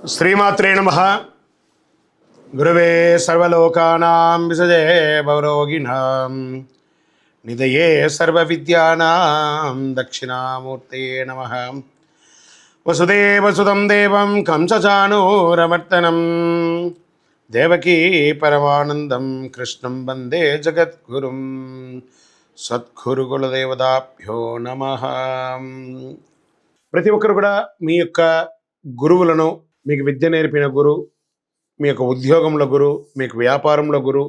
శ్రీమాత్రే నమః. గురవే సర్వలోకానాం విసజే భవరోగిణాం నిధయే సర్వవిద్యానాం దక్షిణామూర్తయే నమః. వసుదేవసుతం దేవం కంసచానూరమర్దనం దేవకీ పరమానందం కృష్ణం వందే జగద్గురుం. సద్గురుకులదేవతాభ్యో నమః. ప్రతి ఒక్కరు కూడా మీ యొక్క గురువులను, మీకు విద్య నేర్పిన గురు, మీ యొక్క ఉద్యోగంలో గురు, మీకు వ్యాపారంలో గురు,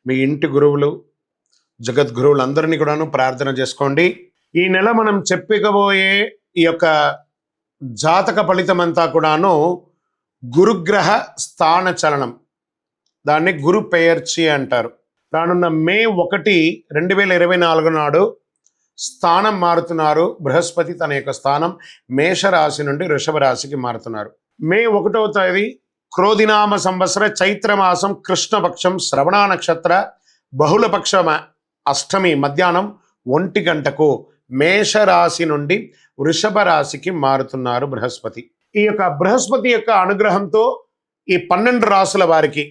మీ ఇంటి గురువులు, జగద్గురువులందరినీ కూడాను ప్రార్థన చేసుకోండి. ఈ నెల మనం చెప్పుకోబోయే ఈ యొక్క జాతక ఫలితం అంతా కూడాను గురుగ్రహ స్థాన చలనం, దాన్ని గురు పెయర్చి అంటారు. రానున్న మే 1, 2024 నాడు స్థానం మారుతున్నారు. బృహస్పతి తన యొక్క స్థానం మేషరాశి నుండి వృషభ రాశికి మారుతున్నారు. మే 1వ తేదీ క్రోధినామ సంవత్సర చైత్రమాసం కృష్ణపక్షం శ్రవణ నక్షత్ర బహుళపక్ష అష్టమి మధ్యాహ్నం 1 గంటకు మేషరాశి నుండి వృషభ రాశికి మారుతున్నారు బృహస్పతి. ఈ యొక్క బృహస్పతి యొక్క అనుగ్రహంతో ఈ 12 రాశుల వారికి,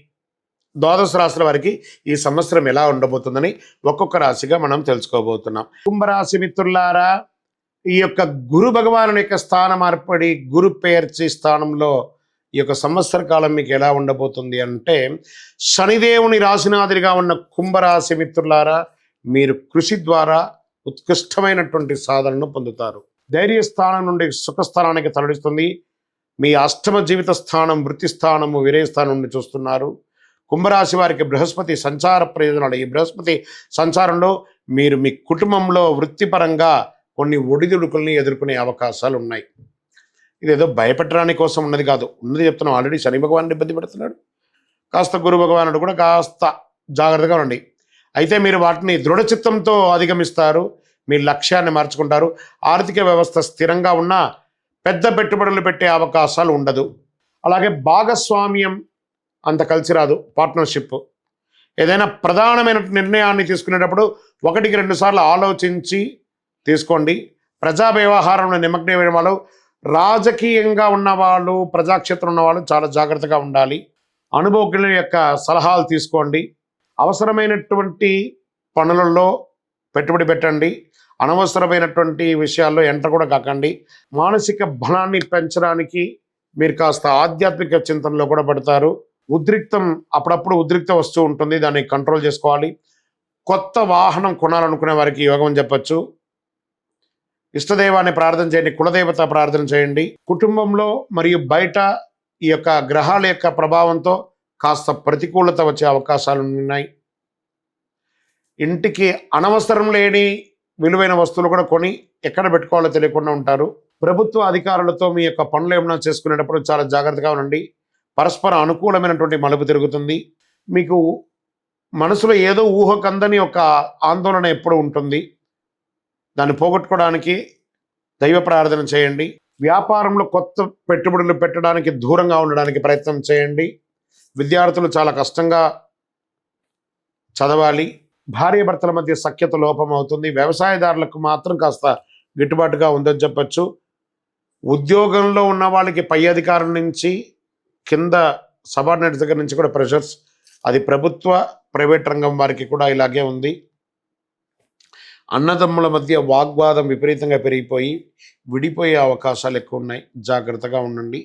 ద్వాదశ రాశుల వారికి ఈ సంవత్సరం ఎలా ఉండబోతుందని ఒక్కొక్క రాశిగా మనం తెలుసుకోబోతున్నాం. కుంభరాశి మిత్రులారా, ఈ యొక్క గురు భగవాను యొక్క స్థాన మార్పడి గురు పేర్చి స్థానంలో ఈ యొక్క సంవత్సర కాలం మీకు ఎలా ఉండబోతుంది అంటే, శనిదేవుని రాశినాథుడిగా ఉన్న కుంభరాశి మిత్రులారా, మీరు కృషి ద్వారా ఉత్కృష్టమైనటువంటి సాధనను పొందుతారు. ధైర్య స్థానం నుండి సుఖస్థానానికి తరలిస్తుంది. మీ అష్టమ జీవిత స్థానం, వృత్తి స్థానము, విరయ స్థానం నుండి చూస్తున్నారు. కుంభరాశి వారికి బృహస్పతి సంచార ప్రయోజనాలు. ఈ బృహస్పతి సంచారంలో మీరు మీ కుటుంబంలో వృత్తిపరంగా కొన్ని ఒడిదుడుకుల్ని ఎదుర్కొనే అవకాశాలు ఉన్నాయి. ఇదేదో భయపెట్టడానికి కోసం ఉన్నది కాదు, ఉన్నది చెప్తున్నాం. ఆల్రెడీ శని భగవానుడు ఇబ్బంది పెడుతున్నాడు, కాస్త గురు భగవానుడు కూడా కాస్త జాగ్రత్తగా ఉండండి. అయితే మీరు వాటిని దృఢచిత్తంతో అధిగమిస్తారు, మీ లక్ష్యాన్ని మార్చుకుంటారు. ఆర్థిక వ్యవస్థ స్థిరంగా ఉన్నా పెద్ద పెట్టుబడులు పెట్టే అవకాశాలు ఉండదు. అలాగే భాగస్వామ్యం అంత కలిసి రాదు. పార్ట్నర్షిప్, ఏదైనా ప్రధానమైన నిర్ణయాన్ని తీసుకునేటప్పుడు 1-2 సార్లు ఆలోచించి తీసుకోండి. ప్రజా వ్యవహారంలో నిమగ్నమైన వాళ్ళు, రాజకీయంగా ఉన్నవాళ్ళు, ప్రజాక్షేత్రం ఉన్నవాళ్ళు చాలా జాగ్రత్తగా ఉండాలి. అనుభవజ్ఞుల యొక్క సలహాలు తీసుకోండి. అవసరమైనటువంటి పనులలో పెట్టుబడి పెట్టండి. అనవసరమైనటువంటి విషయాల్లో ఎంటర్ కూడా కాకండి. మానసిక బలాన్ని పెంచడానికి మీరు కాస్త ఆధ్యాత్మిక చింతనలో కూడా పడతారు. ఉద్రిక్తం, అప్పుడప్పుడు ఉద్రిక్త వస్తూ ఉంటుంది, దాన్ని కంట్రోల్ చేసుకోవాలి. కొత్త వాహనం కొనాలనుకునే వారికి యోగం చెప్పచ్చు. ఇష్టదైవాన్ని ప్రార్థన చేయండి, కులదేవత ప్రార్థన చేయండి. కుటుంబంలో మరియు బయట ఈ యొక్క గ్రహాల యొక్క ప్రభావంతో కాస్త ప్రతికూలత వచ్చే అవకాశాలు ఉన్నాయి. ఇంటికి అనవసరం లేని విలువైన వస్తువులు కూడా కొని ఎక్కడ పెట్టుకోవాలో తెలియకుండా ఉంటారు. ప్రభుత్వ అధికారులతో మీ యొక్క పనులు ఏమైనా చేసుకునేటప్పుడు చాలా జాగ్రత్తగా ఉండండి. పరస్పర అనుకూలమైనటువంటి మలుపు తిరుగుతుంది. మీకు మనసులో ఏదో ఊహకందని ఒక ఆందోళన ఎప్పుడు ఉంటుంది. దాన్ని పోగొట్టుకోవడానికి దైవ ప్రార్థన చేయండి. వ్యాపారంలో కొత్త పెట్టుబడులు పెట్టడానికి దూరంగా ఉండడానికి ప్రయత్నం చేయండి. విద్యార్థులు చాలా కష్టంగా చదవాలి. భార్యాభర్తల మధ్య సఖ్యత లోపం అవుతుంది. వ్యవసాయదారులకు మాత్రం కాస్త గిట్టుబాటుగా ఉందని చెప్పచ్చు. ఉద్యోగంలో ఉన్న వాళ్ళకి పై అధికారుల నుంచి, కింద సబార్డినేట్స్ దగ్గర నుంచి కూడా ప్రెషర్స్, అది ప్రభుత్వ ప్రైవేట్ రంగం వారికి కూడా ఇలాగే ఉంది. అన్నదమ్ముల మధ్య వాగ్వాదం విపరీతంగా పెరిగిపోయి విడిపోయే అవకాశాలు ఎక్కువ ఉన్నాయి. జాగ్రత్తగా ఉండండి.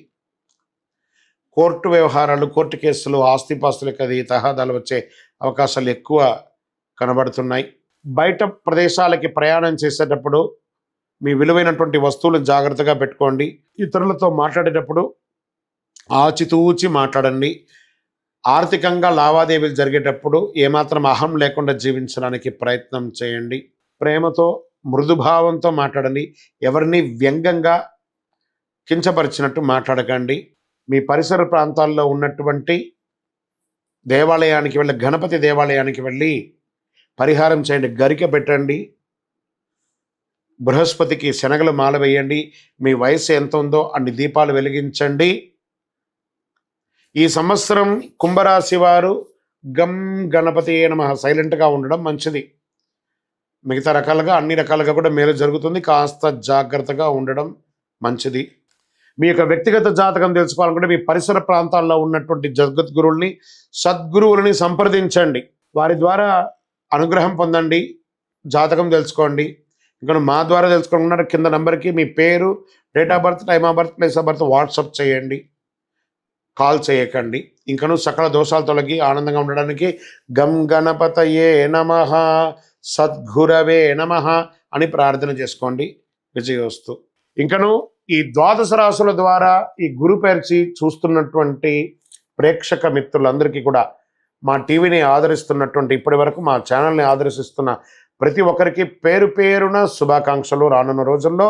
కోర్టు వ్యవహారాలు, కోర్టు కేసులు, ఆస్తిపాస్తులకు అది తగాదాలు వచ్చే అవకాశాలు ఎక్కువ కనబడుతున్నాయి. బయట ప్రదేశాలకి ప్రయాణం చేసేటప్పుడు మీ విలువైనటువంటి వస్తువులను జాగ్రత్తగా పెట్టుకోండి. ఇతరులతో మాట్లాడేటప్పుడు ఆచితూచి మాట్లాడండి. ఆర్థికంగా లావాదేవీలు జరిగేటప్పుడు ఏమాత్రం అహం లేకుండా జీవించడానికి ప్రయత్నం చేయండి. ప్రేమతో, మృదుభావంతో మాట్లాడండి. ఎవరిని వ్యంగ్యంగా కించపరిచినట్టు మాట్లాడకండి. మీ పరిసర ప్రాంతాల్లో ఉన్నటువంటి దేవాలయానికి వెళ్ళి, గణపతి దేవాలయానికి వెళ్ళి పరిహారం చేయండి. గరిక పెట్టండి. బృహస్పతికి శనగలు మాల వేయండి. మీ వయసు ఎంత ఉందో అన్ని దీపాలు వెలిగించండి. ఈ సంవత్సరం కుంభరాశి వారు గం గణపతి నమః సైలెంట్గా ఉండడం మంచిది. మిగతా రకాలుగా అన్ని రకాలుగా కూడా మేలు జరుగుతుంది. కాస్త జాగ్రత్తగా ఉండడం మంచిది. మీ యొక్క వ్యక్తిగత జాతకం తెలుసుకోవాలనుకుంటే మీ పరిసర ప్రాంతాల్లో ఉన్నటువంటి జగద్గురువుల్ని సద్గురువులని సంప్రదించండి. వారి ద్వారా అనుగ్రహం పొందండి, జాతకం తెలుసుకోండి. ఇంకా మా ద్వారా తెలుసుకోవాలనుకుంటే కింద నెంబర్కి మీ పేరు, date of birth, time of birth, place of birth WhatsApp చేయండి, కాల్ చేయకండి. ఇంకను సకల దోషాలు తొలగి ఆనందంగా ఉండడానికి గం గణపతయే నమః, సద్గురవే నమః అని ప్రార్థన చేసుకోండి. విజయోస్తు. ఇంకను ఈ ద్వాదశ రాశుల ద్వారా ఈ గురు పేర్చి చూస్తున్నటువంటి ప్రేక్షక మిత్రులందరికీ కూడా, మా టీవీని ఆదరిస్తున్నటువంటి ఇప్పటి వరకు మా ఛానల్ని ఆదరిస్తున్న ప్రతి ఒక్కరికి పేరు పేరున శుభాకాంక్షలు. రానున్న రోజుల్లో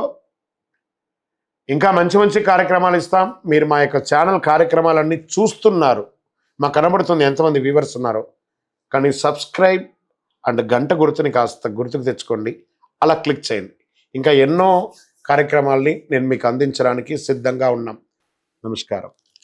ఇంకా మంచి మంచి కార్యక్రమాలు ఇస్తాం. మీరు మా యొక్క ఛానల్ కార్యక్రమాలన్నీ చూస్తున్నారు, మాకు కనబడుతుంది ఎంతమంది వ్యూవర్స్ ఉన్నారో. కానీ సబ్స్క్రైబ్ అండ్ గంట గుర్తుని కాస్త గుర్తుకు తెచ్చుకోండి, అలా క్లిక్ చేయండి. ఇంకా ఎన్నో కార్యక్రమాల్ని నేను మీకు అందించడానికి సిద్ధంగా ఉన్నాం. నమస్కారం.